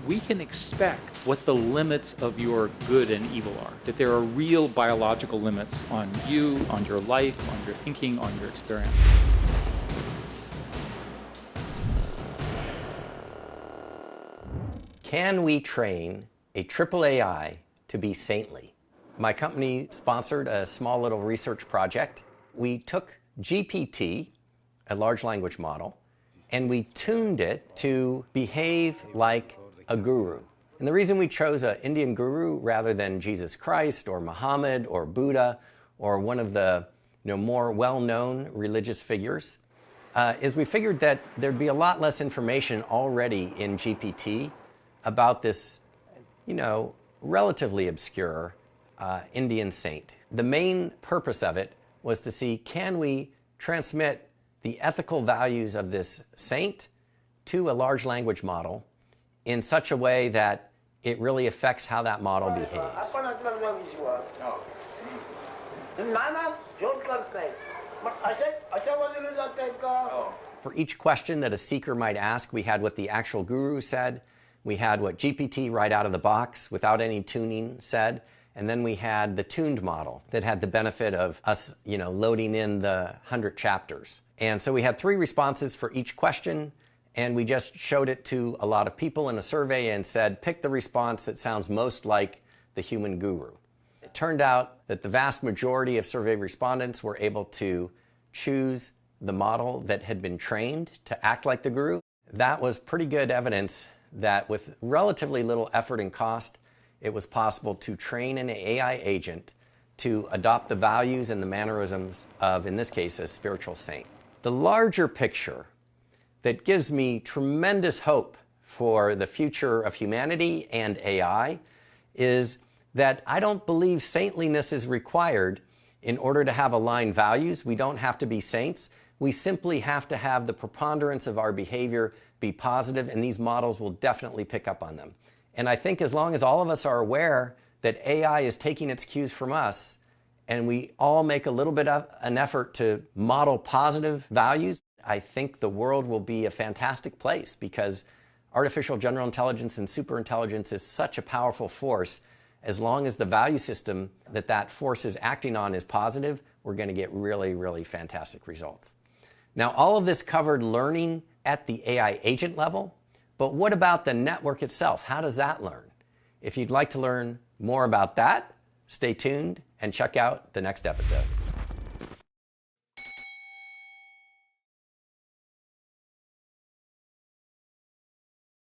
we can expect what the limits of your good and evil are, that there are real biological limits on you, on your life, on your thinking, on your experience. Can we train a AAAI to be saintly? My company sponsored a small little research project. We took GPT, a large language model, and we tuned it to behave like a guru. And the reason we chose an Indian guru rather than Jesus Christ or Muhammad or Buddha or one of the more well-known religious figures is we figured that there'd be a lot less information already in GPT about this, relatively obscure Indian saint. The main purpose of it was to see, can we transmit the ethical values of this saint to a large language model in such a way that it really affects how that model behaves. For each question that a seeker might ask, we had what the actual guru said, we had what GPT right out of the box without any tuning said, and then we had the tuned model that had the benefit of us, loading in the 100 chapters. And so we had 3 responses for each question, and we just showed it to a lot of people in a survey and said, pick the response that sounds most like the human guru. It turned out that the vast majority of survey respondents were able to choose the model that had been trained to act like the guru. That was pretty good evidence that with relatively little effort and cost, it was possible to train an AI agent to adopt the values and the mannerisms of, in this case, a spiritual saint. The larger picture that gives me tremendous hope for the future of humanity and AI is that I don't believe saintliness is required in order to have aligned values. We don't have to be saints. We simply have to have the preponderance of our behavior be positive, and these models will definitely pick up on them. And I think as long as all of us are aware that AI is taking its cues from us, and we all make a little bit of an effort to model positive values, I think the world will be a fantastic place, because artificial general intelligence and superintelligence is such a powerful force. As long as the value system that force is acting on is positive, we're going to get really, really fantastic results. Now, all of this covered learning at the AI agent level, but what about the network itself? How does that learn? If you'd like to learn more about that, stay tuned and check out the next episode.